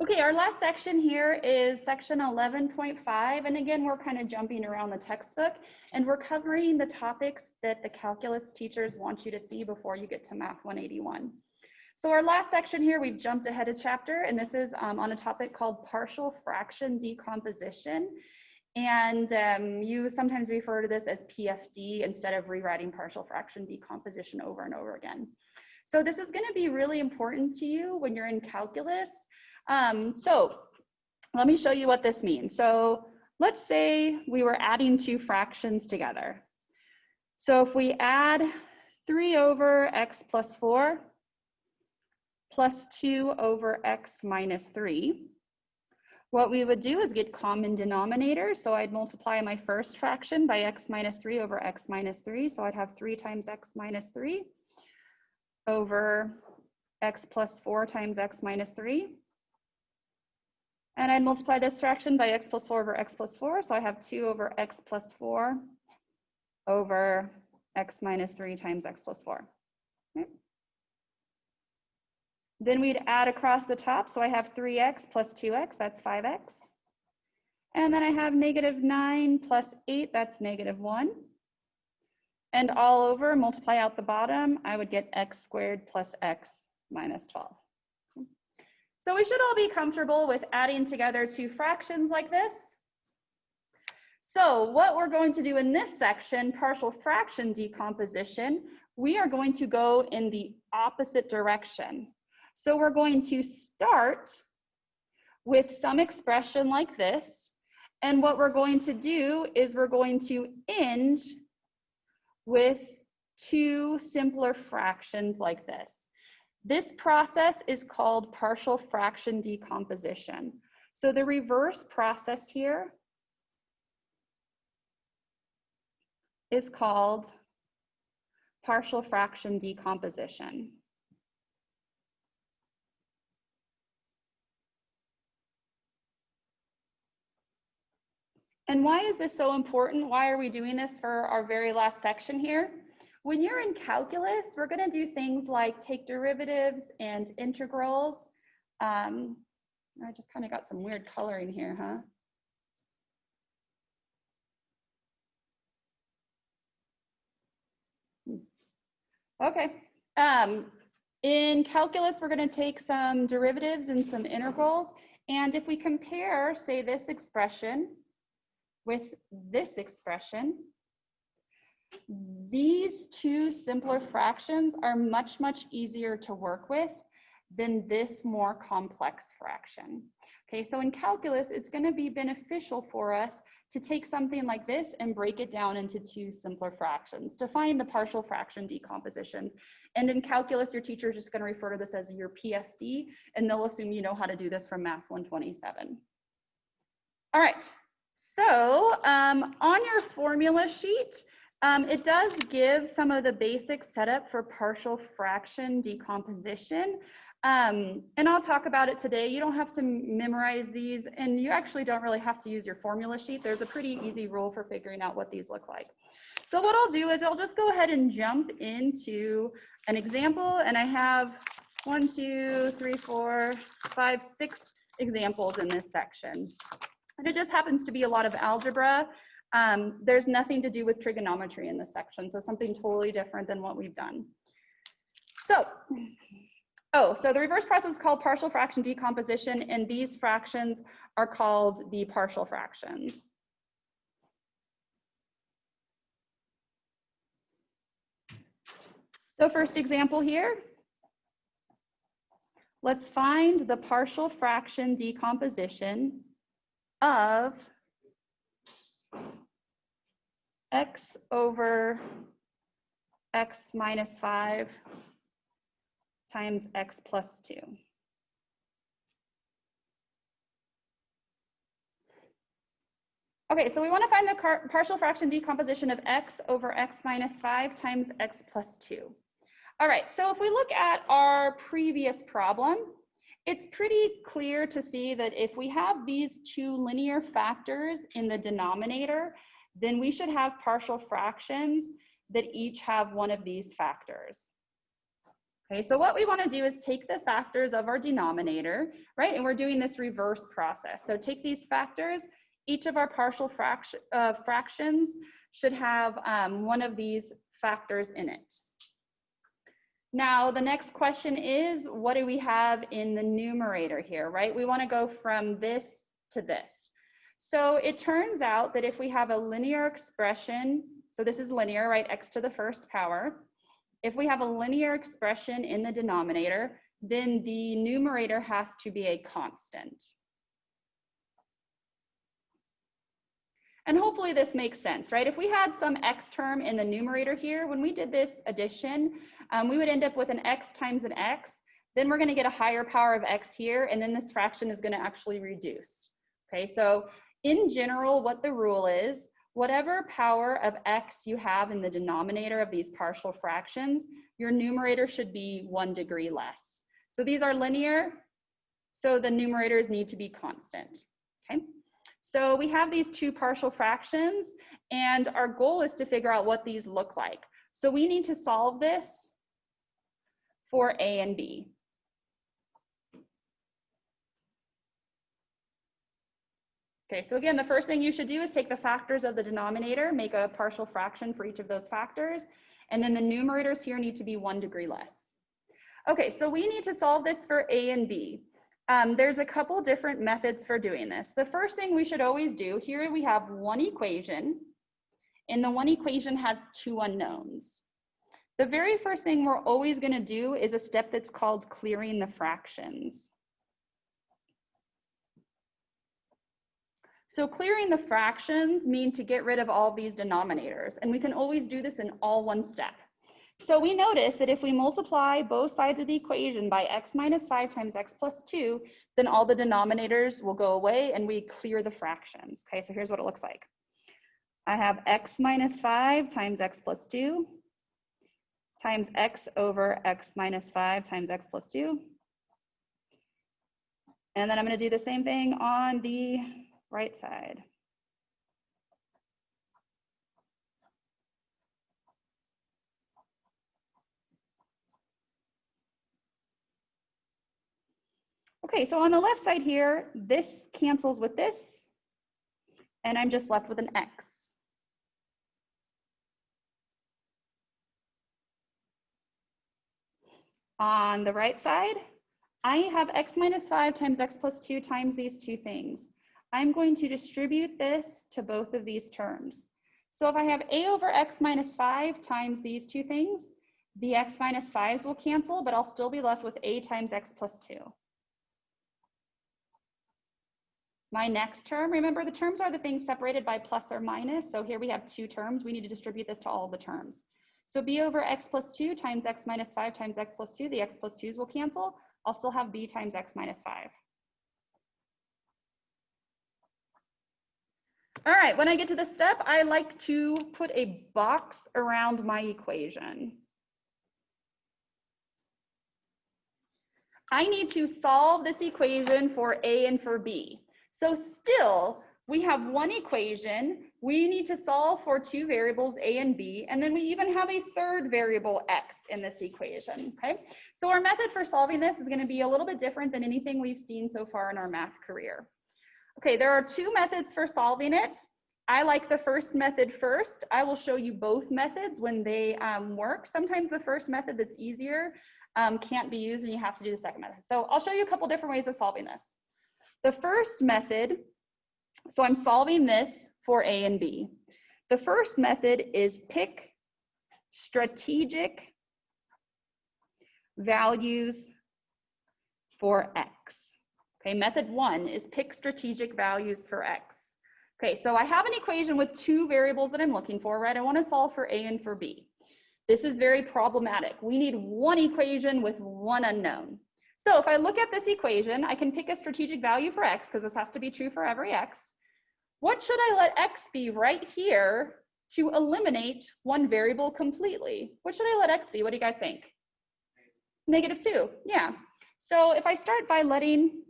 Okay, our last section here is section 11.5, and again, we're kind of jumping around the textbook, and we're covering the topics that the calculus teachers want you to see before you get to Math 181. So our last section here, we've jumped ahead a chapter, and this is on a topic called partial fraction decomposition. And you sometimes refer to this as PFD instead of rewriting partial fraction decomposition over and over again. So this is going to be really important to you when you're in calculus. So let me show you what this means. So let's say we were adding two fractions together. So if we add 3 over x plus 4 plus 2 over x minus 3, what we would do is get common denominators. So I'd multiply my first fraction by x minus 3 over x minus 3. So I'd have 3 times x minus 3 over x plus 4 times x minus 3. And I'd multiply this fraction by x plus 4 over x plus 4. So I have 2 over x plus 4 over x minus 3 times x plus 4. Okay. Then we'd add across the top. So I have 3x plus 2x, that's 5x. And then I have negative 9 plus 8, that's negative 1. And all over, multiply out the bottom, I would get x squared plus x minus 12. So we should all be comfortable with adding together two fractions like this. So what we're going to do in this section, partial fraction decomposition, we are going to go in the opposite direction. So we're going to start with some expression like this. And what we're going to do is we're going to end with two simpler fractions like this. This process is called partial fraction decomposition. So the reverse process here is called partial fraction decomposition. And why is this so important? Why are we doing this for our very last section here? When you're in calculus, we're going to do things like take derivatives and integrals. I just kind of got some weird coloring here, huh? Okay. In calculus, we're going to take some derivatives and some integrals. And if we compare, say, this expression with this expression, these two simpler fractions are much, much easier to work with than this more complex fraction. Okay, so in calculus, it's going to be beneficial for us to take something like this and break it down into two simpler fractions to find the partial fraction decompositions. And in calculus, your teacher is just going to refer to this as your PFD, and they'll assume you know how to do this from Math 127. All right, so on your formula sheet, it does give some of the basic setup for partial fraction decomposition. And I'll talk about it today. You don't have to memorize these, and you actually don't really have to use your formula sheet. There's a pretty easy rule for figuring out what these look like. So what I'll do is I'll just go ahead and jump into an example, and I have 1, 2, 3, 4, 5, 6 examples in this section. And it just happens to be a lot of algebra. There's nothing to do with trigonometry in this section, so something totally different than what we've done. So, so the reverse process is called partial fraction decomposition, and these fractions are called the partial fractions. So first example here, let's find the partial fraction decomposition of x over x minus 5 times x plus 2. Okay, so we want to find the partial fraction decomposition of x over x minus 5 times x plus 2. All right, so if we look at our previous problem, it's pretty clear to see that if we have these two linear factors in the denominator, then we should have partial fractions that each have one of these factors. Okay, so what we want to do is take the factors of our denominator, right? And we're doing this reverse process. So take these factors, each of our partial fractions should have one of these factors in it. Now, the next question is, what do we have in the numerator here, right? We want to go from this to this. So it turns out that if we have a linear expression, so this is linear, right? X to the first power. If we have a linear expression in the denominator, then the numerator has to be a constant. And hopefully this makes sense, right? If we had some x term in the numerator here, when we did this addition, we would end up with an x times an x. Then we're going to get a higher power of x here, and then this fraction is going to actually reduce. Okay, so in general, what the rule is, whatever power of x you have in the denominator of these partial fractions, your numerator should be 1 degree less. So these are linear, so the numerators need to be constant. Okay. So we have these two partial fractions, and our goal is to figure out what these look like. So we need to solve this for a and b. Okay, so again, the first thing you should do is take the factors of the denominator, make a partial fraction for each of those factors, and then the numerators here need to be 1 degree less. Okay, so we need to solve this for a and b. There's a couple different methods for doing this. The first thing we should always do, here we have one equation, and the one equation has two unknowns. The very first thing we're always going to do is a step that's called clearing the fractions. So clearing the fractions mean to get rid of all of these denominators, and we can always do this in all one step. So we notice that if we multiply both sides of the equation by x minus 5 times x plus 2, then all the denominators will go away and we clear the fractions. Okay, so here's what it looks like. I have x minus 5 times x plus 2 times x over x minus 5 times x plus 2. And then I'm going to do the same thing on the right side. Okay, so on the left side here, this cancels with this, and I'm just left with an x. On the right side, I have x minus 5 times x plus 2 times these two things. I'm going to distribute this to both of these terms. So if I have a over x minus 5 times these two things, the x minus 5s will cancel, but I'll still be left with a times x plus 2. My next term, remember the terms are the things separated by plus or minus. So here we have two terms. We need to distribute this to all of the terms. So b over x plus 2 times x minus 5 times x plus 2, the x plus 2s will cancel. I'll still have b times x minus 5. All right, when I get to this step, I like to put a box around my equation. I need to solve this equation for a and for b. So still, we have one equation. We need to solve for two variables, a and b, and then we even have a third variable, x, in this equation, okay? So our method for solving this is going to be a little bit different than anything we've seen so far in our math career. Okay, there are two methods for solving it. I like the first method first. I will show you both methods when they work. Sometimes the first method that's easier can't be used and you have to do the second method. So I'll show you a couple different ways of solving this. The first method, so I'm solving this for a and b. The first method is pick strategic values for x. Okay, method one is pick strategic values for x. Okay, so I have an equation with two variables that I'm looking for, right? I want to solve for a and for b. This is very problematic. We need one equation with one unknown. So if I look at this equation, I can pick a strategic value for x, because this has to be true for every x. What should I let x be right here to eliminate one variable completely? What should I let x be? What do you guys think? -2, yeah. So if I start by letting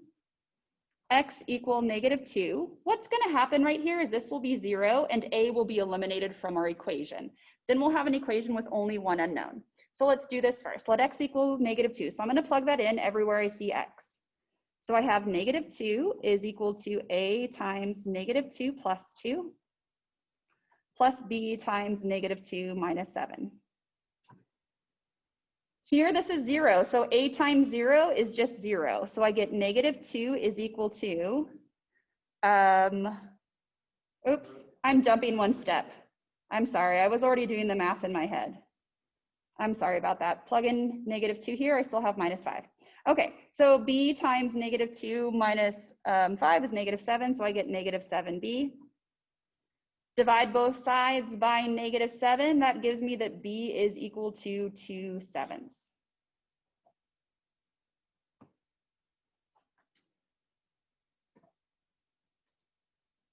x equal -2. What's going to happen right here is this will be 0 and a will be eliminated from our equation. Then we'll have an equation with only one unknown. So let's do this first. Let x equal -2. So I'm going to plug that in everywhere I see x. So I have -2 is equal to a times -2 plus 2 plus b times -2 minus 7. Here, this is 0, so a times 0 is just 0. So I get -2 is equal to, oops, I'm jumping one step. I'm sorry, I was already doing the math in my head. I'm sorry about that. Plug in -2 here, I still have -5. Okay, so b times -2 minus 5 is -7, so I get -7b. Divide both sides by -7, that gives me that b is equal to 2/7.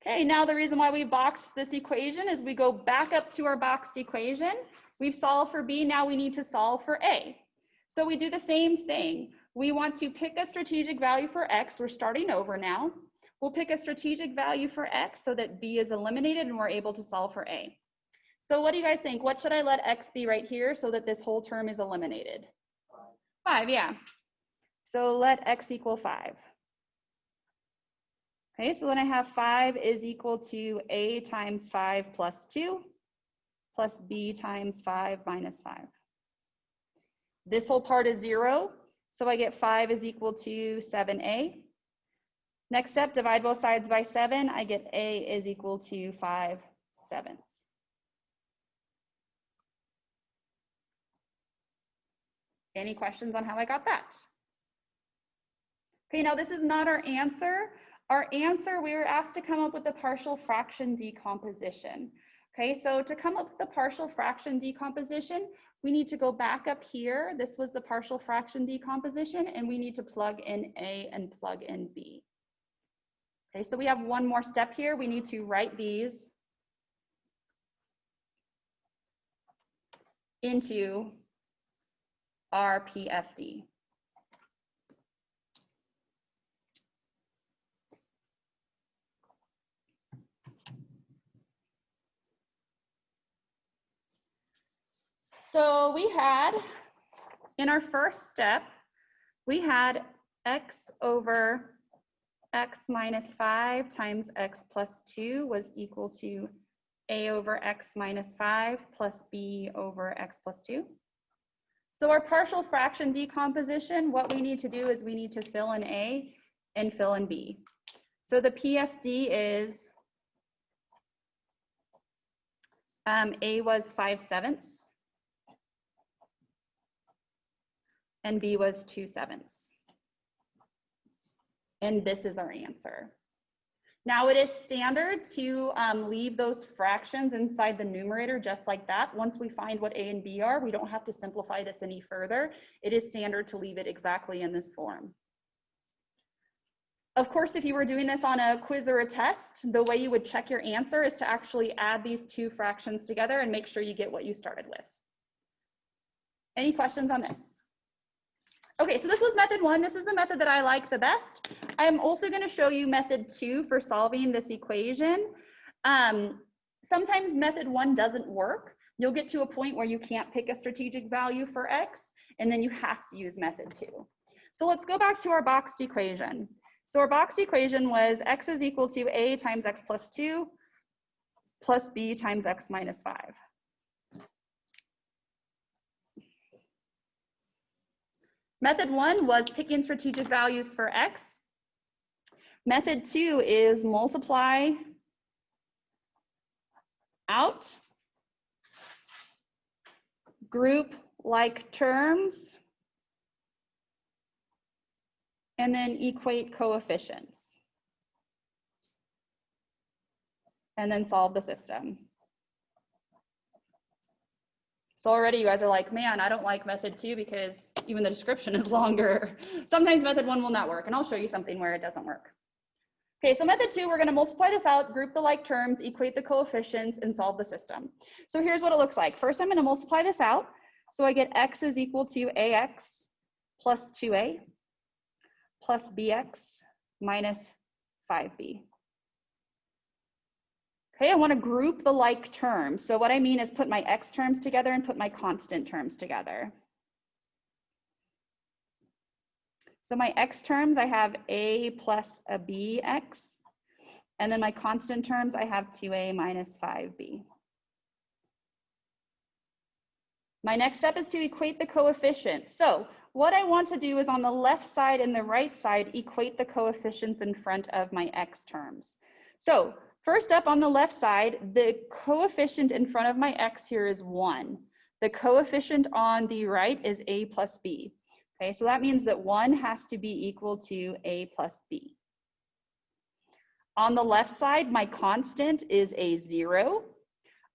Okay, now the reason why we boxed this equation is we go back up to our boxed equation. We've solved for b, now we need to solve for a. So we do the same thing. We want to pick a strategic value for x. We're starting over now. We'll pick a strategic value for x so that b is eliminated and we're able to solve for a. So what do you guys think? What should I let x be right here so that this whole term is eliminated? 5, yeah. So let x equal 5. Okay, so then I have 5 is equal to a times 5 plus 2 plus b times 5 minus 5. This whole part is 0, so I get 5 is equal to 7a. Next step, divide both sides by 7. I get a is equal to 5/7. Any questions on how I got that? Okay, now this is not our answer. Our answer, we were asked to come up with a partial fraction decomposition. Okay, so to come up with the partial fraction decomposition, we need to go back up here. This was the partial fraction decomposition, and we need to plug in a and plug in b. Okay, so we have one more step here. We need to write these into our PFD. So we had, in our first step, we had x over x minus 5 times x plus 2 was equal to a over x minus 5 plus b over x plus 2. So our partial fraction decomposition, what we need to do is we need to fill in a and fill in b. So the PFD is a was 5/7 and b was 2/7. And this is our answer. Now it is standard to leave those fractions inside the numerator just like that. Once we find what a and b are, we don't have to simplify this any further. It is standard to leave it exactly in this form. Of course, if you were doing this on a quiz or a test, the way you would check your answer is to actually add these two fractions together and make sure you get what you started with. Any questions on this? Okay, so this was method 1. This is the method that I like the best. I am also going to show you method 2 for solving this equation. Sometimes method 1 doesn't work. You'll get to a point where you can't pick a strategic value for x, and then you have to use method 2. So let's go back to our boxed equation. So our boxed equation was x is equal to a times x plus 2 plus b times x minus 5. Method 1 was picking strategic values for x. Method 2 is multiply out, group like terms, and then equate coefficients. And then solve the system. So already you guys are like, man, I don't like method 2 because even the description is longer. Sometimes method 1 will not work, and I'll show you something where it doesn't work. Okay, so method 2, we're going to multiply this out, group the like terms, equate the coefficients, and solve the system. So here's what it looks like. First, I'm going to multiply this out. So I get x is equal to ax plus 2a plus bx minus 5b. Okay, I want to group the like terms. So what I mean is put my x terms together and put my constant terms together. So my x terms, I have a plus a bx. And then my constant terms, I have 2a minus 5b. My next step is to equate the coefficients. So what I want to do is on the left side and the right side, equate the coefficients in front of my x terms. So first up on the left side, the coefficient in front of my x here is 1. The coefficient on the right is a plus b. Okay, so that means that 1 has to be equal to a plus b. On the left side, my constant is a 0.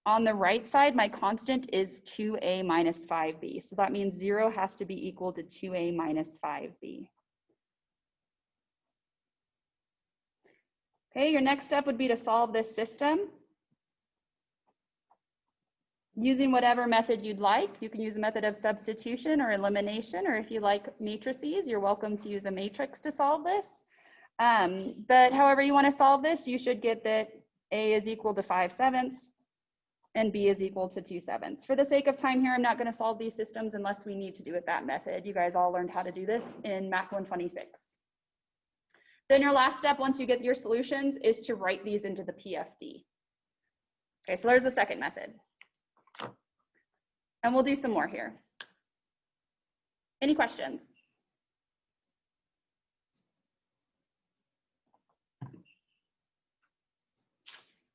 On the right side, my constant is 2a minus 5b. So that means 0 has to be equal to 2a minus 5b. Okay, your next step would be to solve this system using whatever method you'd like. You can use a method of substitution or elimination, or if you like matrices, you're welcome to use a matrix to solve this. But however you want to solve this, you should get that a is equal to 5/7 and b is equal to 2/7. For the sake of time here, I'm not going to solve these systems unless we need to do it that method. You guys all learned how to do this in Math 126. Then your last step, once you get your solutions, is to write these into the PFD. Okay, so there's the second method. And we'll do some more here. Any questions?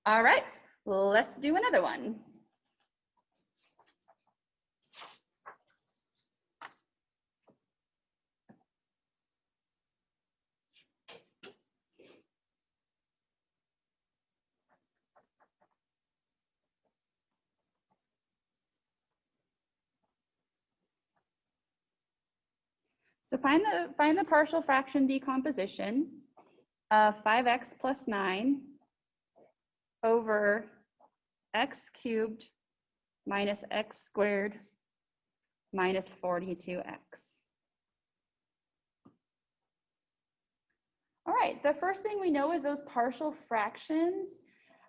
All right, let's do another one. So find the partial fraction decomposition of 5x plus 9 over x cubed minus x squared minus 42x. All right, the first thing we know is those partial fractions.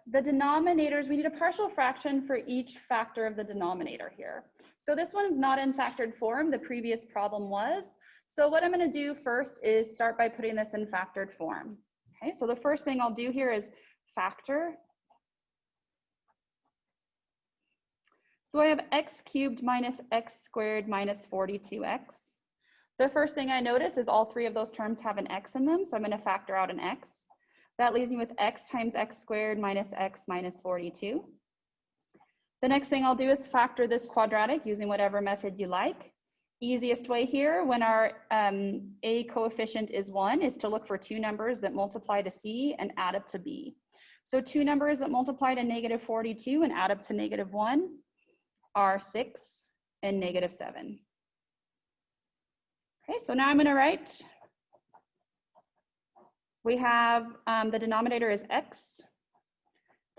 The denominators, we need a partial fraction for each factor of the denominator here. So this one is not in factored form, the previous problem was. So what I'm going to do first is start by putting this in factored form. Okay, so the first thing I'll do here is factor. So I have x cubed minus x squared minus 42x. The first thing I notice is all three of those terms have an x in them, so I'm going to factor out an x. That leaves me with x times x squared minus x minus 42. The next thing I'll do is factor this quadratic using whatever method you like. Easiest way here, when our a coefficient is 1, is to look for two numbers that multiply to c and add up to b. So two numbers that multiply to negative 42 and add up to negative 1 are 6 and negative 7. Okay, so now I'm going to write, we have the denominator is x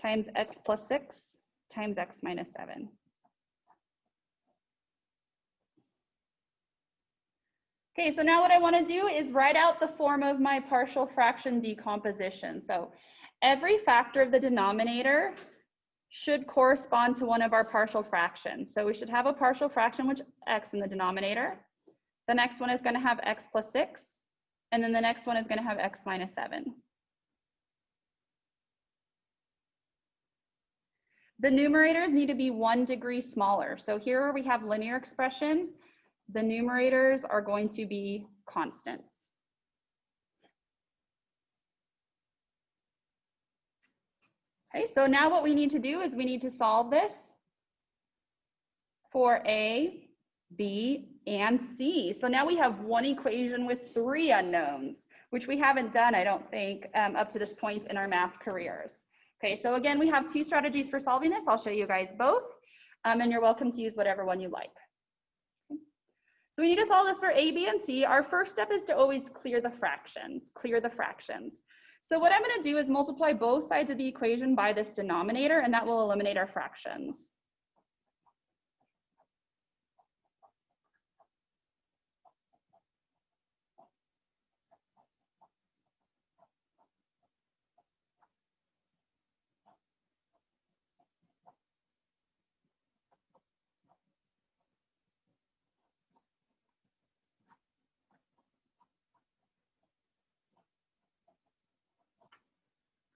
times x plus 6 times x minus 7. Okay, so now what I want to do is write out the form of my partial fraction decomposition. So every factor of the denominator should correspond to one of our partial fractions. So we should have a partial fraction with x in the denominator. The next one is going to have x plus 6, and then the next one is going to have x minus 7. The numerators need to be 1 degree smaller. So here where we have linear expressions, the numerators are going to be constants. Okay, so now what we need to do is we need to solve this for A, B, and C. So now we have one equation with 3 unknowns, which we haven't done, I don't think, up to this point in our math careers. Okay, so again, we have 2 strategies for solving this. I'll show you guys both, and you're welcome to use whatever one you like. Okay. So we need to solve this for A, B, and C. Our first step is to always clear the fractions, So what I'm going to do is multiply both sides of the equation by this denominator, and that will eliminate our fractions.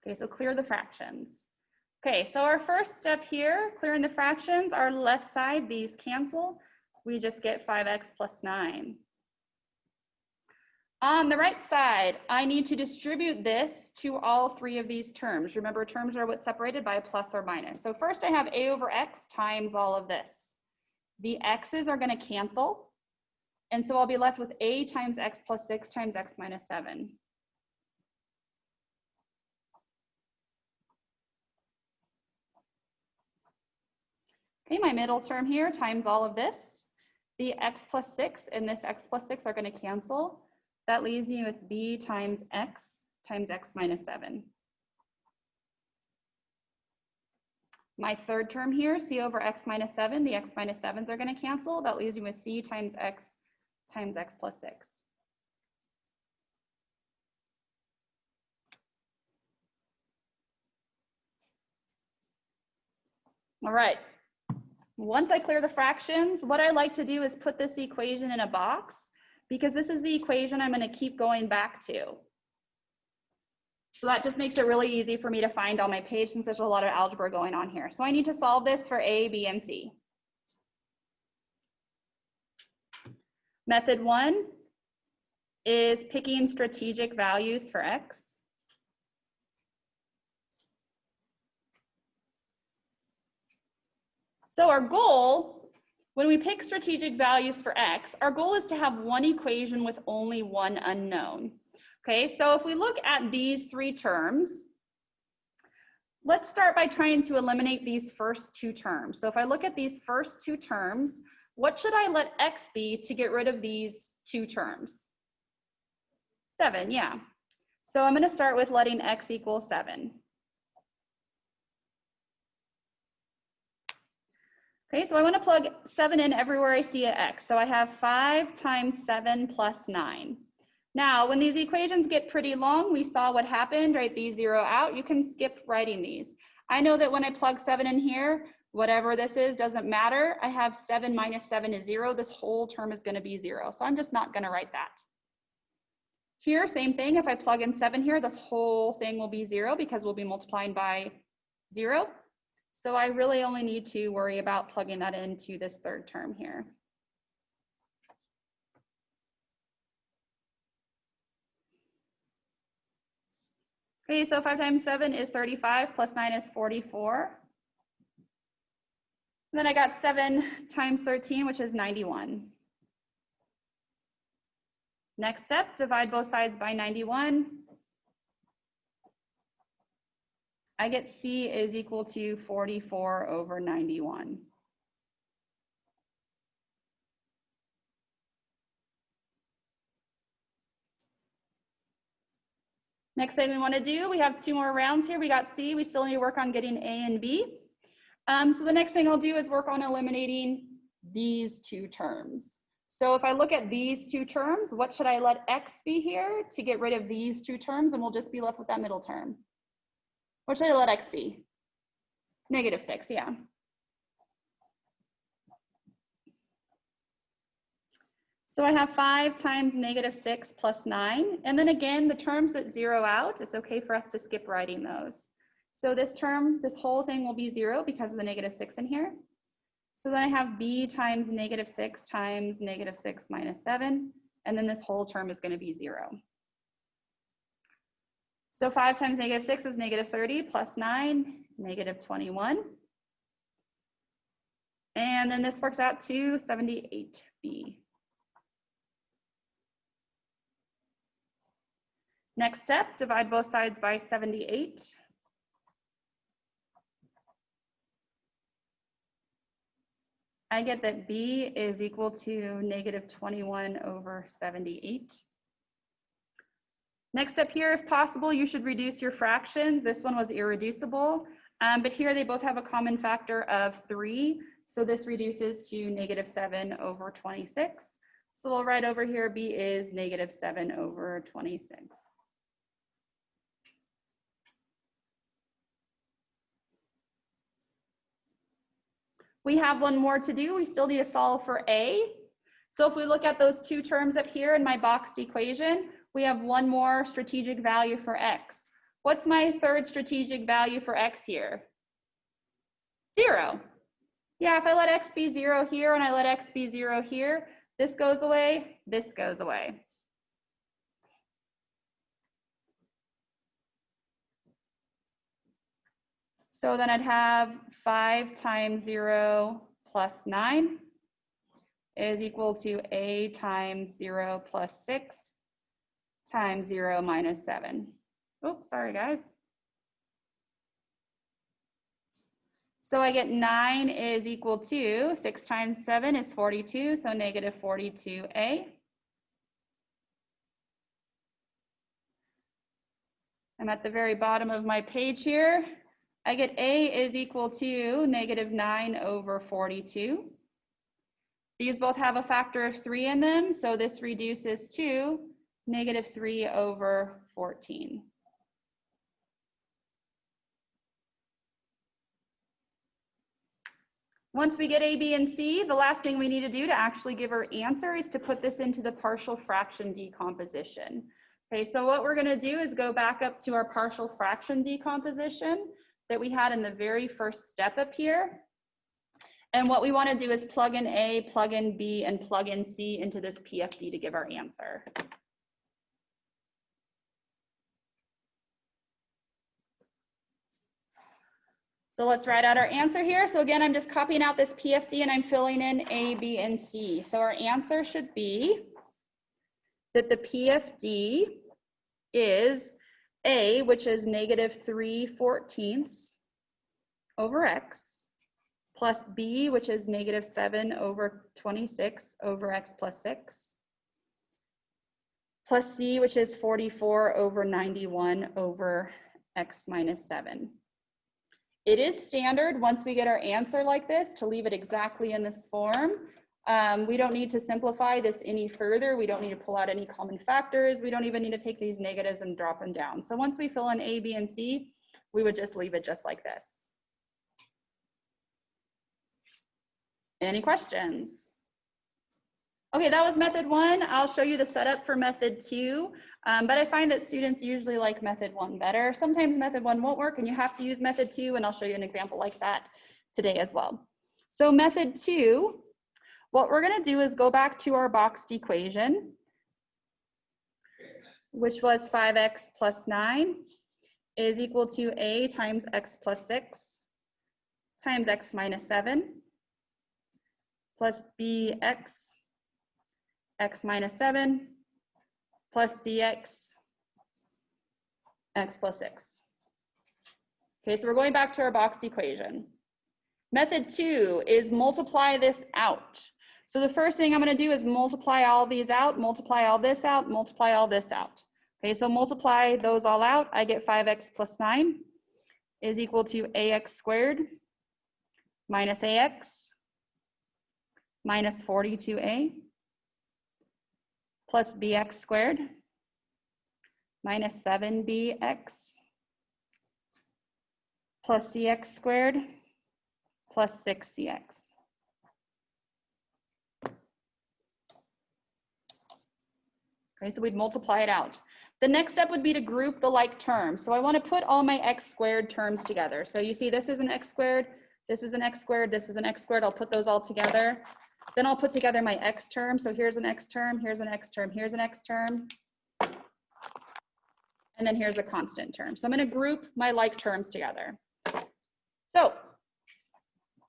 Okay, so clear the fractions. Okay, so our first step here, clearing the fractions, our left side, these cancel. We just get 5x plus 9. On the right side, I need to distribute this to all three of these terms. Remember, terms are what's separated by a plus or minus. So first I have a over x times all of this. The x's are going to cancel. And so I'll be left with a times x plus 6 times x minus 7. Okay, my middle term here times all of this. The x plus 6 and this x plus 6 are going to cancel. That leaves you with b times x minus 7. My third term here, c over x minus 7, the x minus 7s are going to cancel. That leaves you with c times x plus 6. All right. Once I clear the fractions, what I like to do is put this equation in a box, because this is the equation I'm going to keep going back to. So that just makes it really easy for me to find on my page since there's a lot of algebra going on here. So I need to solve this for A, B, and C. Method 1 is picking strategic values for x. So our goal, when we pick strategic values for x, our goal is to have one equation with only one unknown. Okay, so if we look at these three terms, let's start by trying to eliminate these first two terms. So if I look at these first two terms, what should I let x be to get rid of these two terms? 7, yeah. So I'm going to start with letting x equal 7. Okay, so I want to plug 7 in everywhere I see an x. So I have 5 times 7 plus 9. Now, when these equations get pretty long, we saw what happened, right? These zero out. You can skip writing these. I know that when I plug 7 in here, whatever this is doesn't matter. I have 7 minus 7 is 0. This whole term is going to be 0. So I'm just not going to write that. Here, same thing. If I plug in 7 here, this whole thing will be 0 because we'll be multiplying by 0. So I really only need to worry about plugging that into this third term here. Okay, so 5 times 7 is 35, plus 9 is 44. And then I got 7 times 13, which is 91. Next step, divide both sides by 91. I get C is equal to 44 over 91. Next thing we want to do, we have 2 more rounds here. We got C, we still need to work on getting A and B. So the next thing I'll do is work on eliminating these two terms. So if I look at these two terms, what should I let x be here to get rid of these two terms, and we'll just be left with that middle term? What should I let x be? -6, yeah. So I have 5 times -6 plus 9. And then again, the terms that zero out, it's okay for us to skip writing those. So this term, this whole thing will be 0 because of the -6 in here. So then I have b times -6 times -6 minus 7. And then this whole term is going to be 0. So 5 times -6 is -30 plus 9, -21. And then this works out to 78b. Next step, divide both sides by 78. I get that b is equal to -21 over 78. Next step here, if possible, you should reduce your fractions. This one was irreducible, but here they both have a common factor of 3. So this reduces to -7 over 26. So we'll write over here, b is -7 over 26. We have one more to do. We still need to solve for A. So if we look at those two terms up here in my boxed equation, we have one more strategic value for x. What's my third strategic value for x here? 0. Yeah, if I let x be 0 here and I let x be 0 here, this goes away, this goes away. So then I'd have 5 times 0 plus 9 is equal to a times 0 plus 6 times 0 minus 7. Oops, sorry guys. So I get 9 is equal to 6 times 7 is 42, so negative 42a. I'm at the very bottom of my page here. I get a is equal to negative 9 over 42. These both have a factor of 3 in them, so this reduces to negative 3 over 14. Once we get a, b, and c, the last thing we need to do to actually give our answer is to put this into the partial fraction decomposition. Okay, so what we're going to do is go back up to our partial fraction decomposition that we had in the very first step up here. And what we want to do is plug in a, plug in b, and plug in c into this PFD to give our answer. So let's write out our answer here. So again, I'm just copying out this PFD and I'm filling in a, b, and c. So our answer should be that the PFD is a, which is negative 3/14 over x, plus b, which is negative 7 over 26 over x plus 6, plus c, which is 44 over 91 over x minus 7. It is standard once we get our answer like this to leave it exactly in this form. We don't need to simplify this any further. We don't need to pull out any common factors. We don't even need to take these negatives and drop them down. So once we fill in a, b, and c, we would just leave it just like this. Any questions? Okay, that was method 1. I'll show you the setup for method 2, but I find that students usually like method 1 better. Sometimes method 1 won't work and you have to use method 2, and I'll show you an example like that today as well. So method 2, what we're going to do is go back to our boxed equation, which was 5x plus 9 is equal to a times x plus 6 times x minus 7 plus bx x minus 7 plus cx x plus 6. Okay, so we're going back to our boxed equation. Method 2 is multiply this out. So the first thing I'm going to do is multiply all these out, multiply all this out, multiply all this out. Okay, so multiply those all out. I get 5x plus 9 is equal to ax squared minus ax minus 42a plus bx squared minus 7bx plus cx squared plus 6cx. Okay, so we'd multiply it out. The next step would be to group the like terms. So I want to put all my x squared terms together. So you see this is an x squared, this is an x squared, this is an x squared. I'll put those all together. Then I'll put together my x term. So here's an x term, here's an x term, here's an x term. And then here's a constant term. So I'm going to group my like terms together. So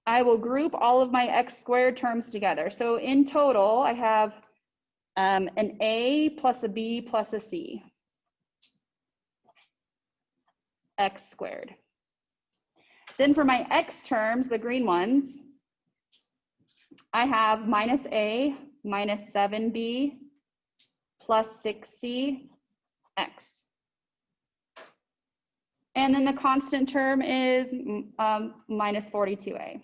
I will group all of my x squared terms together. So in total, I have an a plus a b plus a c, x squared. Then for my x terms, the green ones, I have minus a minus 7b plus 6c x. And then the constant term is minus 42a.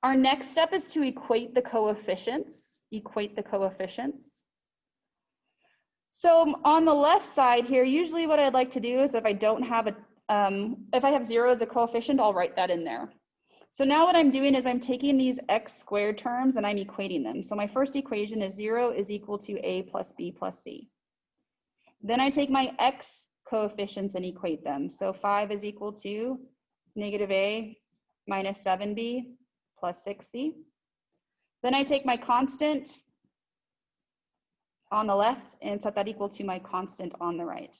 Our next step is to equate the coefficients. Equate the coefficients. So on the left side here, usually what I'd like to do is if I don't have a, if I have 0 as a coefficient, I'll write that in there. So now what I'm doing is I'm taking these x squared terms and I'm equating them. So my first equation is 0 is equal to a plus b plus c. Then I take my x coefficients and equate them. So 5 is equal to negative a minus 7b plus 6c. Then I take my constant on the left and set that equal to my constant on the right.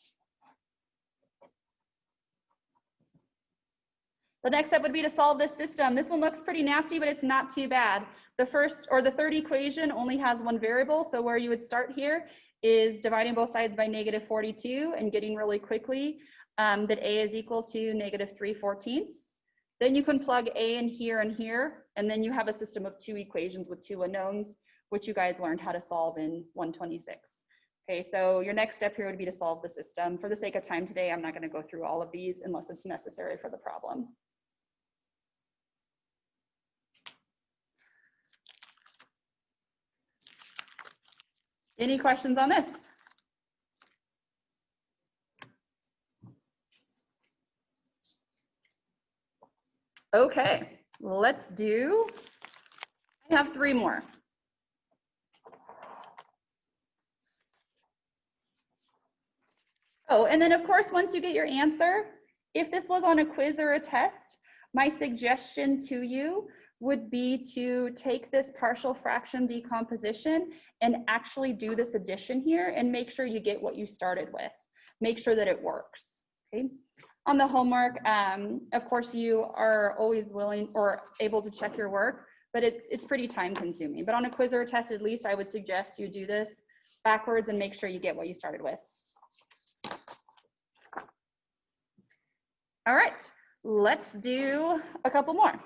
The next step would be to solve this system. This one looks pretty nasty, but it's not too bad. The first or the third equation only has one variable. So where you would start here is dividing both sides by negative 42 and getting really quickly that a is equal to negative 3/14. Then you can plug a in here and here, and then you have a system of two equations with two unknowns, which you guys learned how to solve in 126. Okay, so your next step here would be to solve the system. For the sake of time today, I'm not going to go through all of these unless it's necessary for the problem. Any questions on this? Okay, let's do, I have 3 more. Oh, and then of course, once you get your answer, if this was on a quiz or a test, my suggestion to you would be to take this partial fraction decomposition and actually do this addition here and make sure you get what you started with. Make sure that it works, okay? On the homework, of course, you are always willing or able to check your work, but it's pretty time consuming. But on a quiz or a test, at least I would suggest you do this backwards and make sure you get what you started with. All right, let's do a couple more.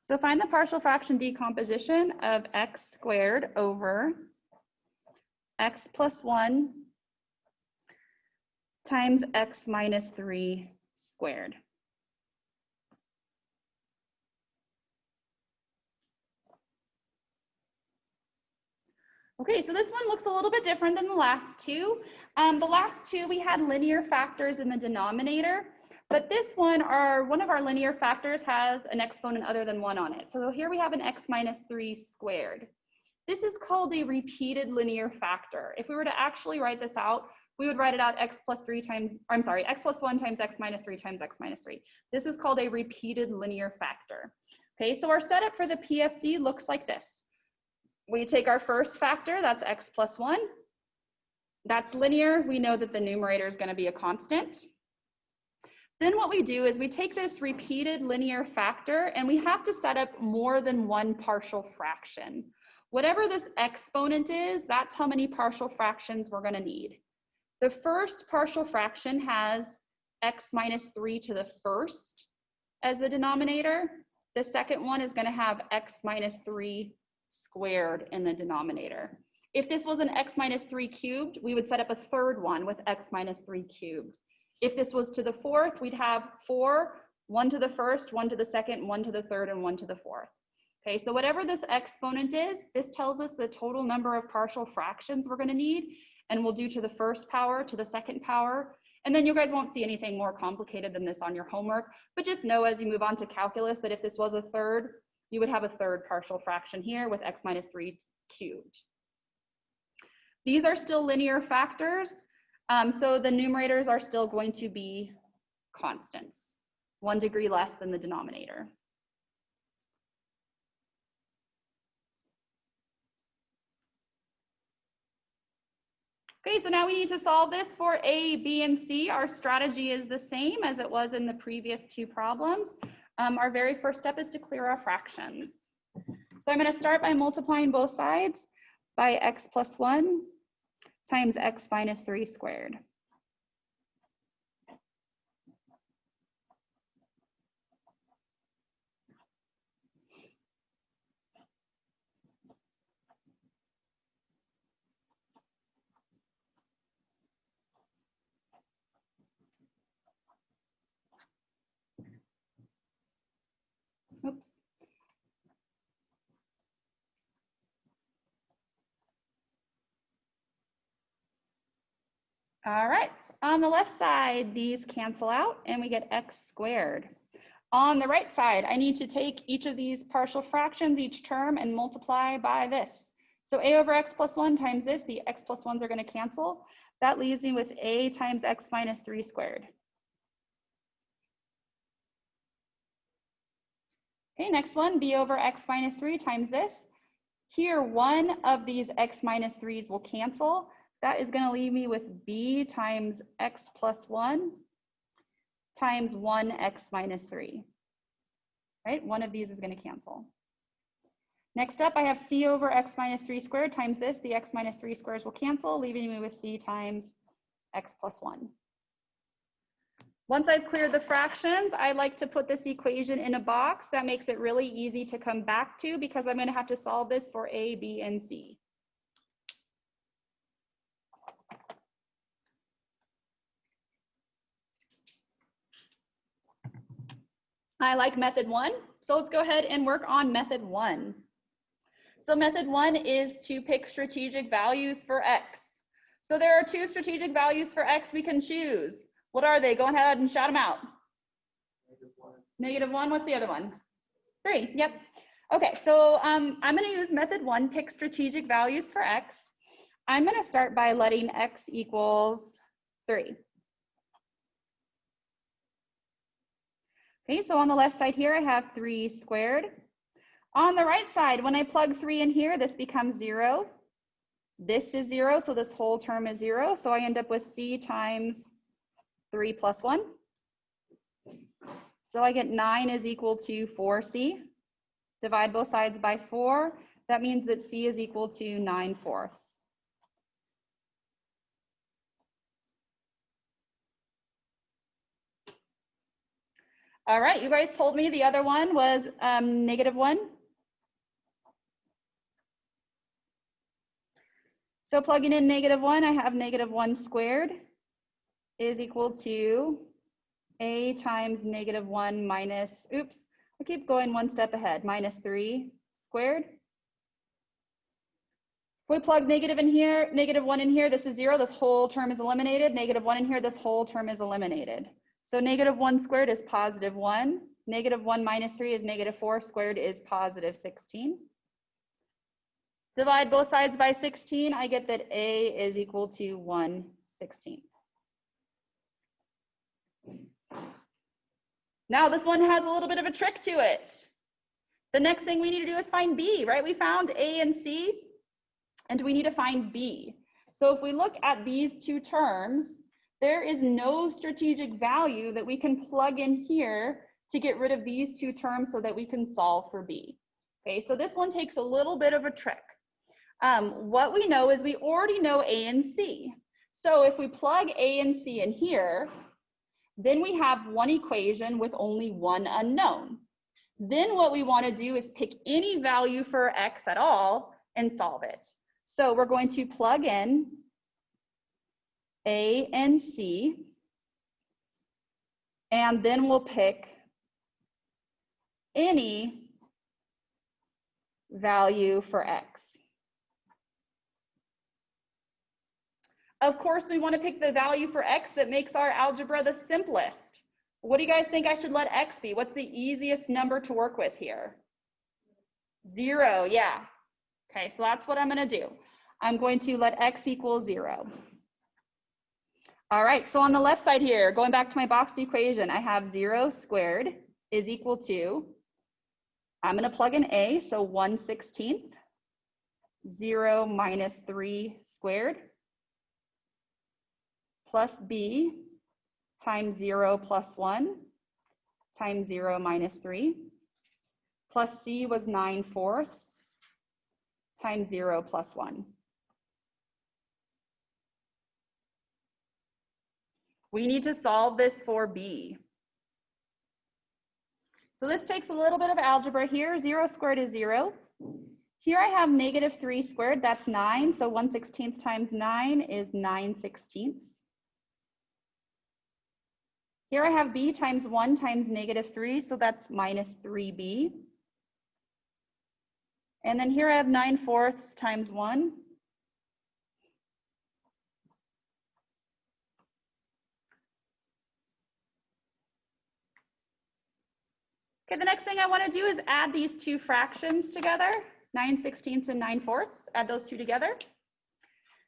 So find the partial fraction decomposition of x squared over x plus 1 times x minus 3 squared. Okay, so this one looks a little bit different than the last two. The last two, we had linear factors in the denominator, but this one, one of our linear factors has an exponent other than 1 on it. So here we have an x minus 3 squared. This is called a repeated linear factor. If we were to actually write this out, we would write it out x plus 1 times x minus 3 times x minus 3. This is called a repeated linear factor. Okay, so our setup for the PFD looks like this. We take our first factor, that's x plus 1. That's linear. We know that the numerator is going to be a constant. Then what we do is we take this repeated linear factor and we have to set up more than one partial fraction. Whatever this exponent is, that's how many partial fractions we're going to need. The first partial fraction has x minus 3 to the first as the denominator. The second one is going to have x minus 3 squared in the denominator. If this was an x minus 3 cubed, we would set up a third one with x minus 3 cubed. If this was to the fourth, we'd have 4, 1 to the first, 1 to the second, 1 to the third, and 1 to the fourth. Okay, so whatever this exponent is, this tells us the total number of partial fractions we're going to need, and we'll do to the first power, to the second power, and then you guys won't see anything more complicated than this on your homework, but just know as you move on to calculus that if this was a third, you would have a third partial fraction here with x minus 3 cubed. These are still linear factors, so the numerators are still going to be constants, 1 degree less than the denominator. Okay, so now we need to solve this for A, B, and C. Our strategy is the same as it was in the previous two problems. Our very first step is to clear our fractions. So I'm going to start by multiplying both sides by x plus 1 times x minus 3 squared. Oops. All right, on the left side, these cancel out and we get x squared. On the right side, I need to take each of these partial fractions, each term, and multiply by this. So a over x plus 1 times this, the x plus 1s are going to cancel. That leaves me with a times x minus 3 squared. Okay, next one, b over x minus 3 times this. Here, one of these x minus 3s will cancel. That is going to leave me with b times x plus 1 times 1x minus 3. Right? One of these is going to cancel. Next up, I have c over x minus 3 squared times this. The x minus 3 squares will cancel, leaving me with c times x plus 1. Once I've cleared the fractions, I like to put this equation in a box. That makes it really easy to come back to because I'm going to have to solve this for a, b, and c. I like method 1, so let's go ahead and work on method 1. So method 1 is to pick strategic values for x. So there are 2 strategic values for x we can choose. What are they? Go ahead and shout them out. -1, what's the other one? 3, yep. Okay, so I'm going to use method 1, pick strategic values for x. I'm going to start by letting x equals 3. Okay, so on the left side here, I have 3 squared. On the right side, when I plug 3 in here, this becomes 0. This is 0, so this whole term is 0. So I end up with c times 3 plus 1. So I get 9 is equal to 4c. Divide both sides by 4. That means that c is equal to 9/4. All right, you guys told me the other one was -1. So plugging in -1, I have -1 squared is equal to a times -1 minus, oops, I keep going one step ahead, minus 3 squared. If we plug negative in here, -1 in here, this is 0, this whole term is eliminated. -1 in here, this whole term is eliminated. So -1 squared is +1. -1 minus 3 is -4 squared is +16. Divide both sides by 16, I get that a is equal to 1/16. Now this one has a little bit of a trick to it. The next thing we need to do is find b, right? We found a and c, and we need to find b. So if we look at these 2 terms, there is no strategic value that we can plug in here to get rid of these 2 terms so that we can solve for b. Okay, so this one takes a little bit of a trick. What we know is we already know a and c. So if we plug a and c in here, then we have one equation with only one unknown. Then what we want to do is pick any value for x at all and solve it. So we're going to plug in a and c, and then we'll pick any value for x. Of course, we want to pick the value for x that makes our algebra the simplest. What do you guys think I should let x be? What's the easiest number to work with here? 0, yeah. Okay, so that's what I'm going to do. I'm going to let x equal 0. All right, so on the left side here, going back to my boxed equation, I have 0 squared is equal to, I'm going to plug in a, so 1/16, 0 minus 3 squared, plus b times 0 plus 1 times 0 minus 3, plus c was 9/4 times 0 plus 1. We need to solve this for b. So this takes a little bit of algebra here. 0 squared is 0. Here I have -3 squared, that's 9. So 1/16 times 9 is 9/16. Here I have b times 1 times -3, so that's minus 3b. And then here I have 9/4 times 1. Okay, the next thing I want to do is add these two fractions together, 9/16 and 9/4. Add those two together.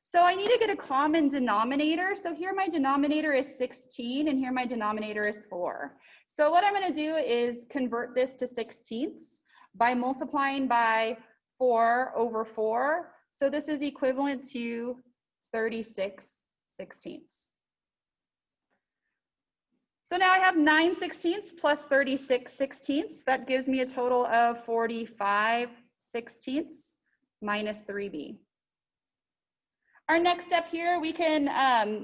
So I need to get a common denominator. So here my denominator is 16 and here my denominator is 4. So what I'm going to do is convert this to 16ths by multiplying by 4 over 4. So this is equivalent to 36/16. So now I have 9/16 plus 36/16. That gives me a total of 45/16 minus 3b. Our next step here, we can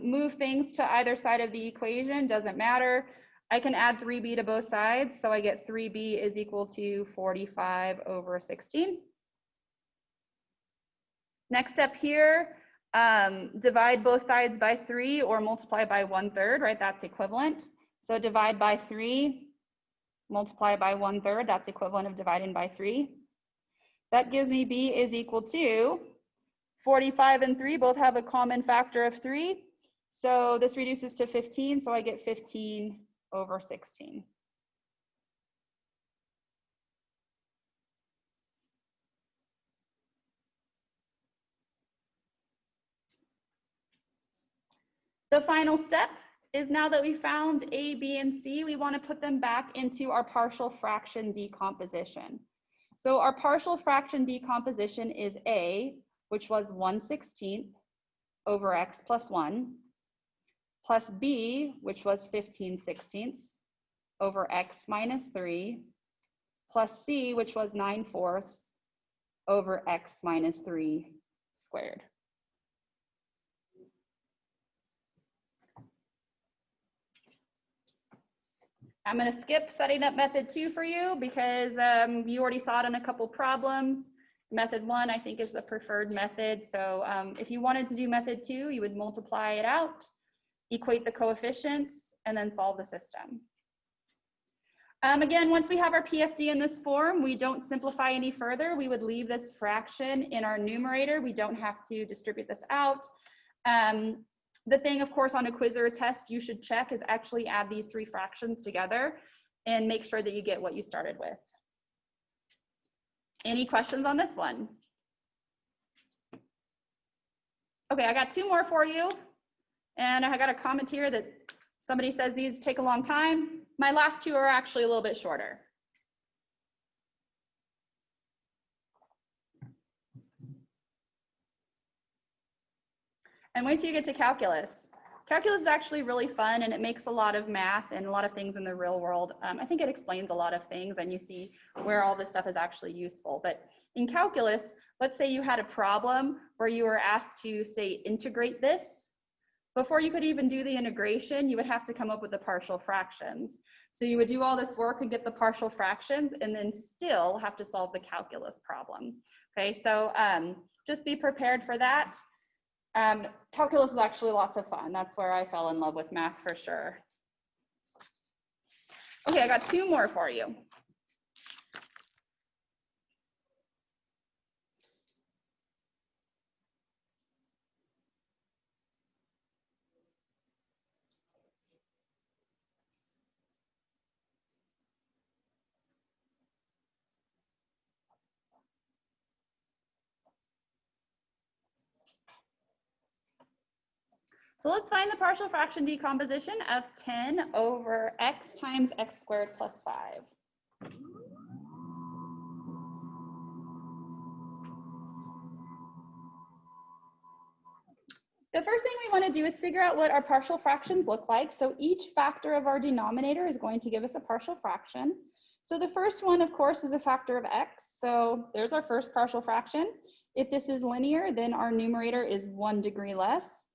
move things to either side of the equation, doesn't matter. I can add 3b to both sides, so I get 3b is equal to 45/16. Next step here, divide both sides by 3 or multiply by 1/3, right? That's equivalent. So divide by 3, multiply by 1/3, that's equivalent of dividing by 3. That gives me b is equal to 45 and 3 both have a common factor of 3. So this reduces to 15, so I get 15/16. The final step is now that we found A, B, and C, we want to put them back into our partial fraction decomposition. So our partial fraction decomposition is A, which was 1/16 over x plus 1, plus B, which was 15/16 over x minus 3, plus C, which was 9/4 over x minus 3 squared. I'm going to skip setting up method 2 for you because you already saw it in a couple problems. Method 1, I think, is the preferred method. So if you wanted to do method 2, you would multiply it out, equate the coefficients, and then solve the system. Again, once we have our PFD in this form, we don't simplify any further. We would leave this fraction in our numerator. We don't have to distribute this out. The thing, of course, on a quiz or a test you should check is actually add these 3 fractions together and make sure that you get what you started with. Any questions on this one? Okay, I got 2 more for you. And I got a comment here that somebody says these take a long time. My last 2 are actually a little bit shorter. And wait till you get to calculus. Calculus is actually really fun and it makes a lot of math and a lot of things in the real world. I think it explains a lot of things and you see where all this stuff is actually useful. But in calculus, let's say you had a problem where you were asked to, say, integrate this. Before you could even do the integration, you would have to come up with the partial fractions. So you would do all this work and get the partial fractions and then still have to solve the calculus problem. Okay, so just be prepared for that. Calculus is actually lots of fun. That's where I fell in love with math for sure. Okay, I got 2 more for you. So let's find the partial fraction decomposition of 10 over x times x squared plus 5. The first thing we want to do is figure out what our partial fractions look like. So each factor of our denominator is going to give us a partial fraction. So the first one, of course, is a factor of x. So there's our first partial fraction. If this is linear, then our numerator is 1 degree less.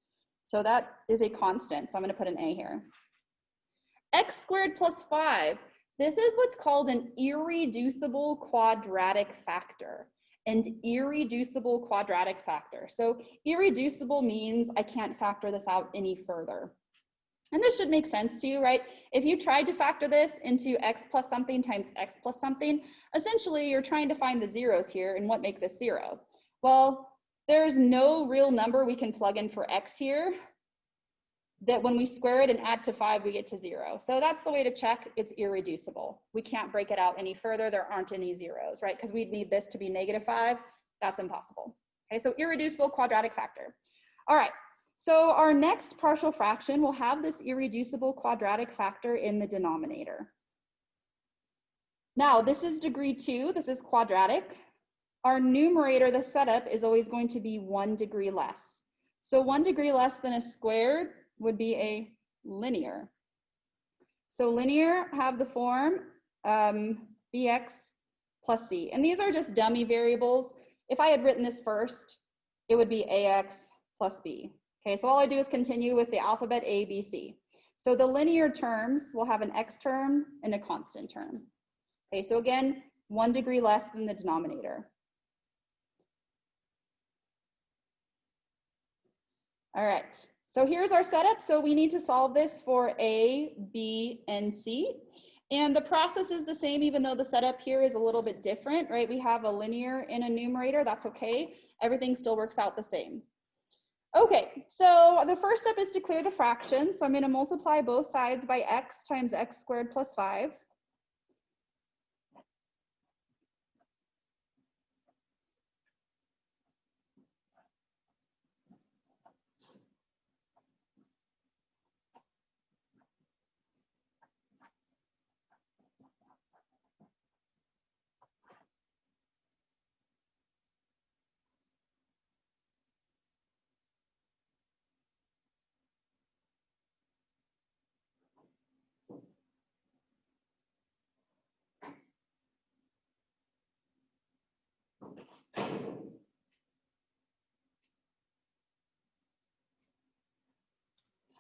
So that is a constant, so I'm going to put an A here. X squared plus 5. This is what's called an irreducible quadratic factor. And irreducible quadratic factor. So irreducible means I can't factor this out any further. And this should make sense to you, right? If you tried to factor this into x plus something times x plus something, essentially you're trying to find the zeros here and what make this 0. Well, there's no real number we can plug in for x here that when we square it and add to 5, we get to 0. So that's the way to check it's irreducible. We can't break it out any further. There aren't any zeros, right? Because we'd need this to be -5. That's impossible. Okay, so irreducible quadratic factor. All right, so our next partial fraction will have this irreducible quadratic factor in the denominator. Now, this is degree 2. This is quadratic. Our numerator, the setup, is always going to be 1 degree less. So 1 degree less than a squared would be a linear. So linear have the form bx plus c. And these are just dummy variables. If I had written this first, it would be ax plus b. Okay, so all I do is continue with the alphabet a, b, c. So the linear terms will have an x term and a constant term. Okay, so again, 1 degree less than the denominator. All right, so here's our setup. So we need to solve this for a, b, and c. And the process is the same, even though the setup here is a little bit different, right? We have a linear in a numerator, that's okay. Everything still works out the same. Okay, so the first step is to clear the fraction. So I'm gonna multiply both sides by x times x squared plus 5.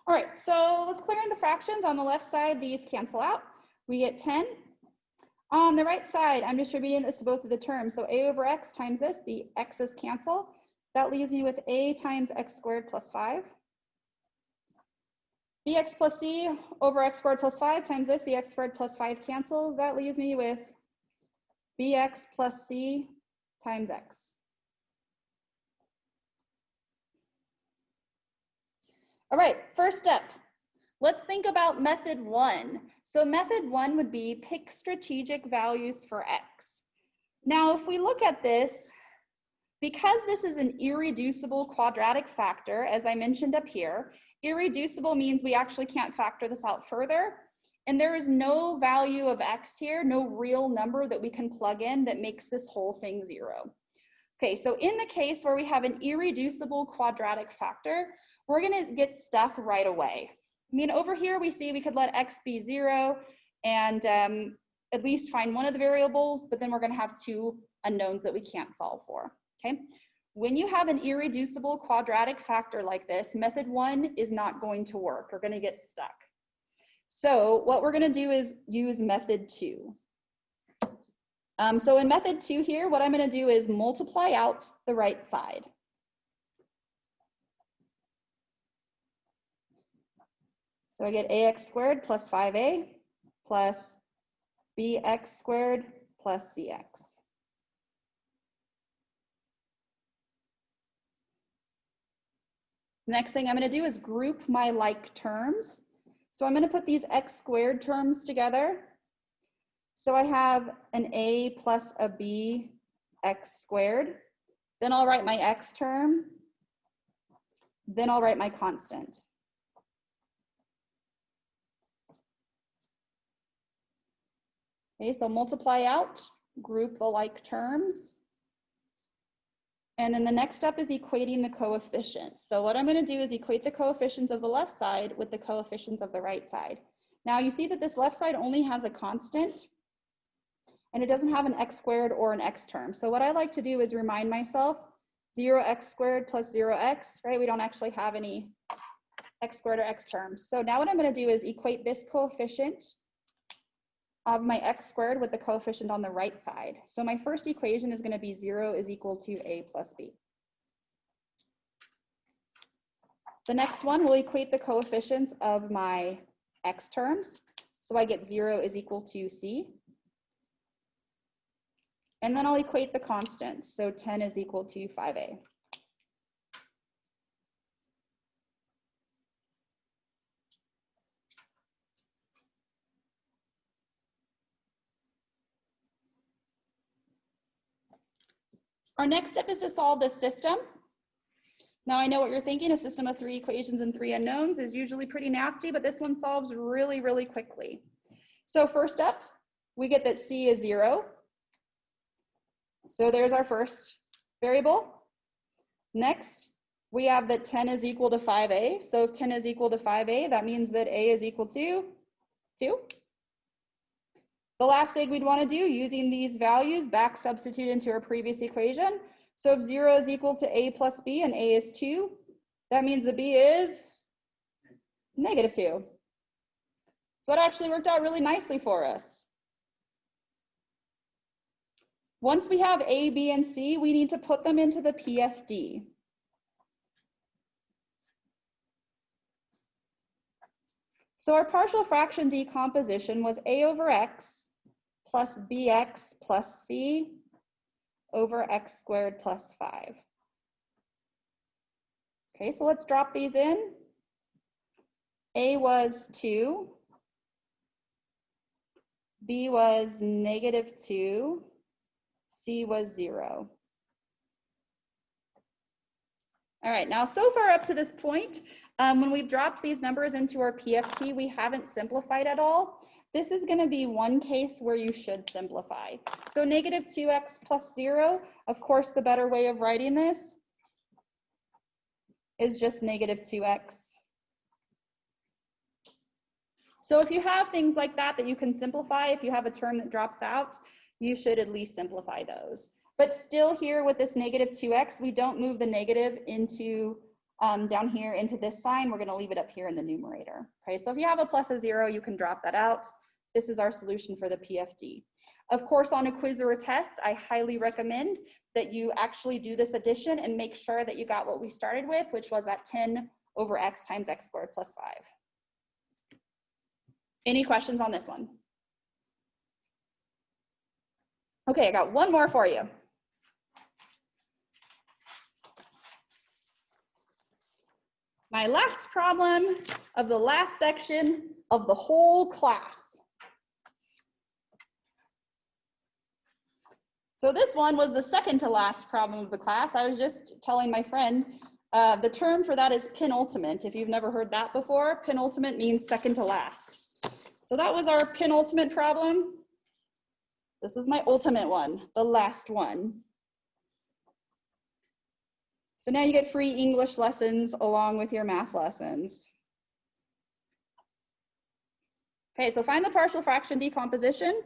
All right, so let's clear in the fractions. On the left side, these cancel out. We get 10. On the right side, I'm distributing this to both of the terms. So a over x times this, the x's cancel. That leaves me with a times x squared plus 5. Bx plus c over x squared plus 5 times this, the x squared plus 5 cancels. That leaves me with bx plus c times x. All right, first step. Let's think about method 1. So method 1 would be pick strategic values for x. Now, if we look at this, because this is an irreducible quadratic factor, as I mentioned up here, irreducible means we actually can't factor this out further. And there is no value of x here, no real number that we can plug in that makes this whole thing 0. Okay, so in the case where we have an irreducible quadratic factor, we're going to get stuck right away. I mean, over here we see we could let x be 0 and at least find one of the variables, but then we're going to have 2 unknowns that we can't solve for. Okay, when you have an irreducible quadratic factor like this, method 1 is not going to work. We're going to get stuck. So what we're going to do is use method 2. So in method 2 here, what I'm going to do is multiply out the right side. So I get ax squared plus 5a plus bx squared plus cx. Next thing I'm going to do is group my like terms. So I'm going to put these x squared terms together. So I have an a plus a b x squared. Then I'll write my x term. Then I'll write my constant. Okay, so multiply out, group the like terms. And then the next step is equating the coefficients. So what I'm going to do is equate the coefficients of the left side with the coefficients of the right side. Now you see that this left side only has a constant and it doesn't have an x squared or an x term. So what I like to do is remind myself 0x squared plus 0x, right? We don't actually have any x squared or x terms. So now what I'm going to do is equate this coefficient of my x squared with the coefficient on the right side. So my first equation is going to be 0 is equal to a plus b. The next one will equate the coefficients of my x terms. So I get 0 is equal to c. And then I'll equate the constants. So 10 is equal to 5a. Our next step is to solve this system. Now I know what you're thinking, a system of 3 equations and 3 unknowns is usually pretty nasty, but this one solves really, really quickly. So first up, we get that C is 0. So there's our first variable. Next, we have that 10 is equal to 5a. So if 10 is equal to 5a, that means that a is equal to 2. The last thing we'd want to do, using these values, back substitute into our previous equation. So if 0 is equal to a plus b and a is 2, that means that b is -2. So that actually worked out really nicely for us. Once we have a, b, and c, we need to put them into the PFD. So our partial fraction decomposition was a over x plus bx plus c over x squared plus 5. Okay, so let's drop these in. A was 2, b was -2, c was 0. All right, now so far up to this point, when we've dropped these numbers into our PFT, we haven't simplified at all. This is going to be one case where you should simplify. So -2x plus 0, of course, the better way of writing this is just -2x. So if you have things like that that you can simplify, if you have a term that drops out, you should at least simplify those. But still here with this -2x, we don't move the negative into down here into this sign. We're going to leave it up here in the numerator. Okay, so if you have a plus a 0, you can drop that out. This is our solution for the PFD. Of course, on a quiz or a test, I highly recommend that you actually do this addition and make sure that you got what we started with, which was that 10 over x times x squared plus 5. Any questions on this one? Okay, I got one more for you. My last problem of the last section of the whole class. So this one was the second to last problem of the class. I was just telling my friend, the term for that is penultimate. If you've never heard that before, penultimate means second to last. So that was our penultimate problem. This is my ultimate one, the last one. So now you get free English lessons along with your math lessons. Okay, so find the partial fraction decomposition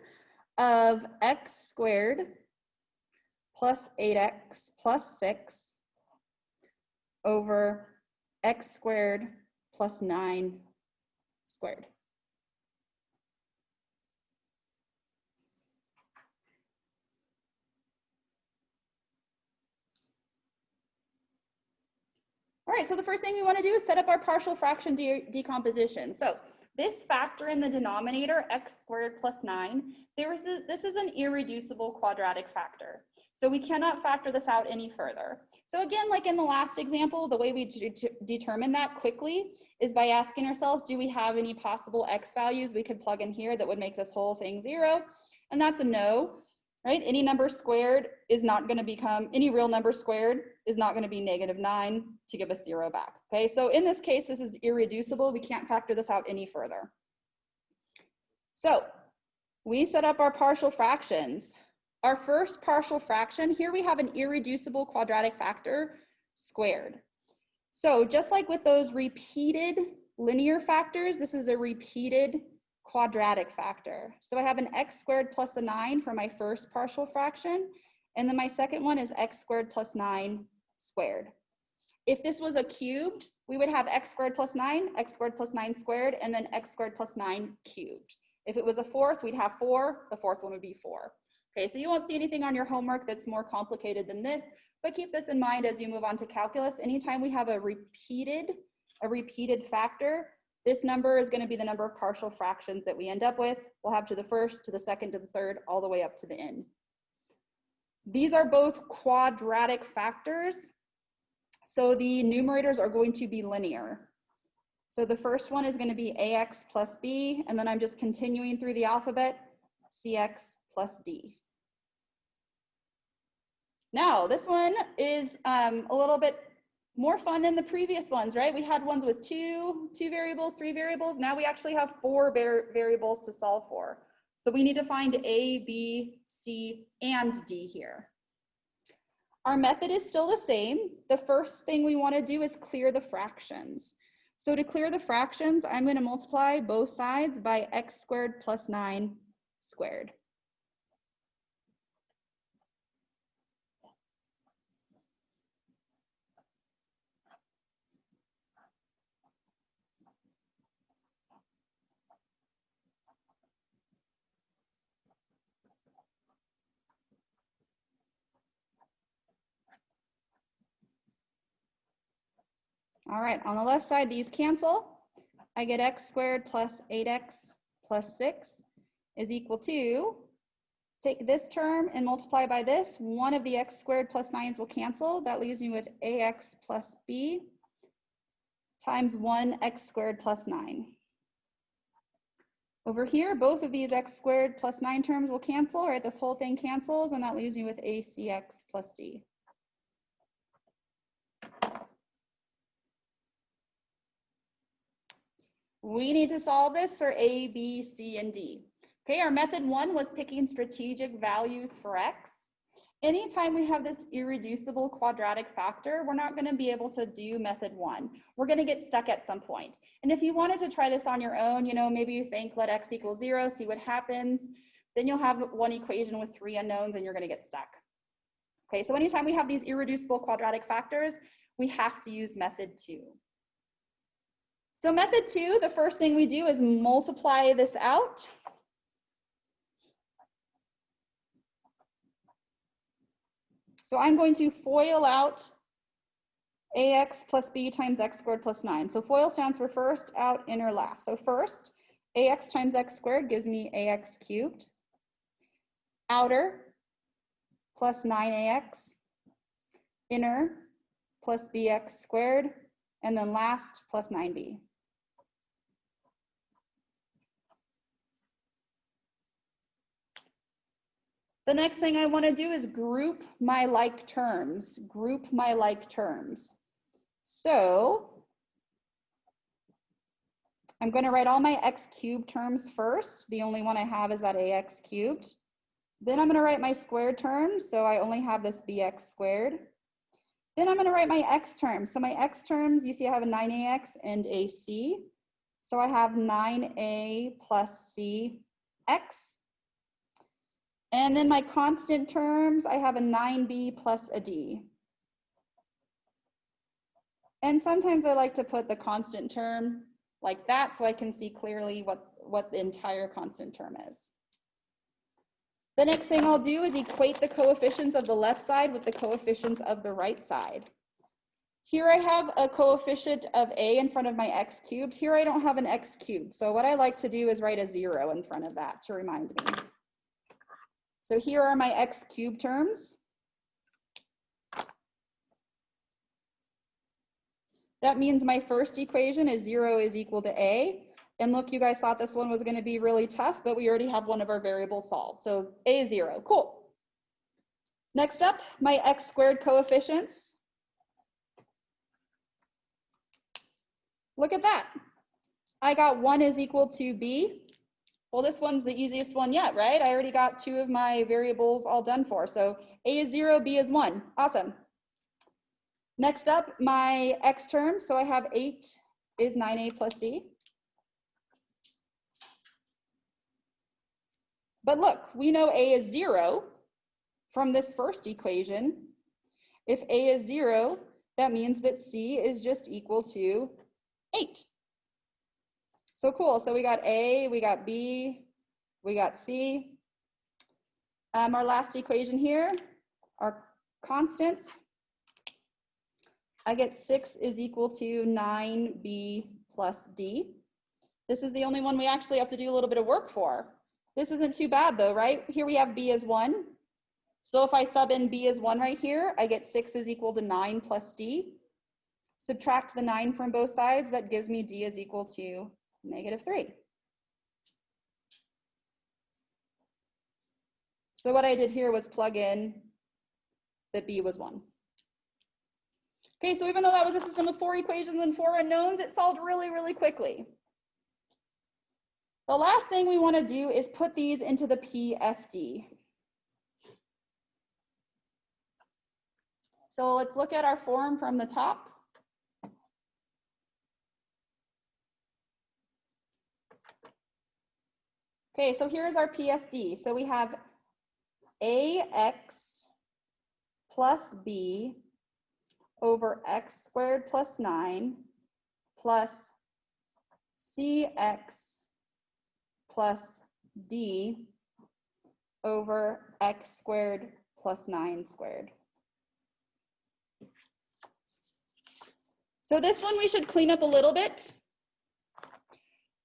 of x squared plus 8x plus 6 over x squared plus 9 squared. All right, so the first thing we want to do is set up our partial fraction decomposition. So this factor in the denominator, x squared plus 9, this is an irreducible quadratic factor. So we cannot factor this out any further. So again, like in the last example, the way we determine that quickly is by asking ourselves, do we have any possible x values we could plug in here that would make this whole thing 0? And that's a no. Right? Any number squared is not going to become, any real number squared is not going to be -9 to give us 0 back. Okay, so in this case, this is irreducible. We can't factor this out any further. So we set up our partial fractions. Our first partial fraction, here we have an irreducible quadratic factor squared. So just like with those repeated linear factors, this is a repeated quadratic factor. So I have an x squared plus the 9 for my first partial fraction, and then my second one is x squared plus 9 squared. If this was a cubed, we would have x squared plus 9, x squared plus 9 squared, and then x squared plus 9 cubed. If it was a fourth, we'd have 4, the fourth one would be 4. Okay, so you won't see anything on your homework that's more complicated than this, but keep this in mind as you move on to calculus. Anytime we have a repeated factor, this number is going to be the number of partial fractions that we end up with. We'll have to the first, to the second, to the third, all the way up to the end. These are both quadratic factors, so the numerators are going to be linear. So the first one is going to be ax plus b, and then I'm just continuing through the alphabet, cx plus d. Now, this one is a little bit more fun than the previous ones, right? We had ones with two variables, 3 variables. Now we actually have 4 variables to solve for. So we need to find A, B, C, and D here. Our method is still the same. The first thing we want to do is clear the fractions. So to clear the fractions, I'm going to multiply both sides by x squared plus 9 squared. All right, on the left side, these cancel. I get x squared plus 8x plus 6 is equal to, take this term and multiply by this. One of the x squared plus 9s will cancel. That leaves me with ax plus b times 1x squared plus 9. Over here, both of these x squared plus 9 terms will cancel, right? This whole thing cancels, and that leaves me with acx plus d. We need to solve this for A, B, C, and D. Okay, our method 1 was picking strategic values for x. Anytime we have this irreducible quadratic factor, we're not going to be able to do method 1. We're going to get stuck at some point. And if you wanted to try this on your own, you know, maybe you think let x equal 0, see what happens, then you'll have one equation with 3 unknowns and you're going to get stuck. Okay, so anytime we have these irreducible quadratic factors, we have to use method 2. So method 2, the first thing we do is multiply this out. So I'm going to FOIL out ax plus b times x squared plus 9. So FOIL stands for first, out, inner, last. So first, ax times x squared gives me ax cubed. Outer plus 9ax. Inner plus bx squared. And then last plus 9b. The next thing I want to do is group my like terms. Group my like terms. So I'm going to write all my x cubed terms first. The only one I have is that ax cubed. Then I'm going to write my squared terms. So I only have this bx squared. Then I'm going to write my x terms. So my x terms, you see I have a 9ax and ac. So I have 9a plus cx. And then my constant terms, I have a 9b plus a d. And sometimes I like to put the constant term like that so I can see clearly what the entire constant term is. The next thing I'll do is equate the coefficients of the left side with the coefficients of the right side. Here I have a coefficient of a in front of my x cubed. Here I don't have an x cubed. So what I like to do is write a 0 in front of that to remind me. So here are my x cubed terms. That means my first equation is 0 is equal to a. And look, you guys thought this one was going to be really tough, but we already have one of our variables solved. So a is 0. Cool. Next up, my x squared coefficients. Look at that. I got 1 is equal to b. Well, this one's the easiest one yet, right? I already got 2 of my variables all done for. So a is 0, b is 1. Awesome. Next up, my x terms. So I have 8 is 9a plus c. But look, we know a is 0 from this first equation. If a is 0, that means that c is just equal to 8. So cool. So we got a, we got b, we got c. Our last equation here, our constants. I get 6 is equal to 9b plus d. This is the only one we actually have to do a little bit of work for. This isn't too bad though, right? Here we have b as 1. So if I sub in b as 1 right here, I get 6 is equal to 9 plus d. Subtract the 9 from both sides, that gives me d is equal to -3. So what I did here was plug in that b was 1. Okay, so even though that was a system of 4 equations and 4 unknowns, it solved really, really quickly. The last thing we want to do is put these into the PFD. So let's look at our form from the top. Okay, so here's our PFD. So we have AX plus B over x squared plus 9 plus CX plus D over x squared plus 9 squared. So this one we should clean up a little bit.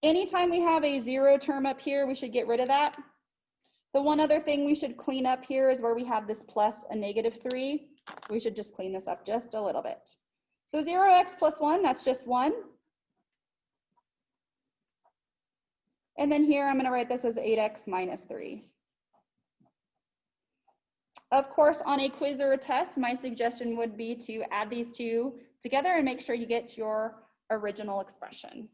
Anytime we have a 0 term up here, we should get rid of that. The one other thing we should clean up here is where we have this plus a -3. We should just clean this up just a little bit. So 0x plus 1, that's just 1. And then here I'm going to write this as 8x minus 3. Of course, on a quiz or a test, my suggestion would be to add these two together and make sure you get your original expression.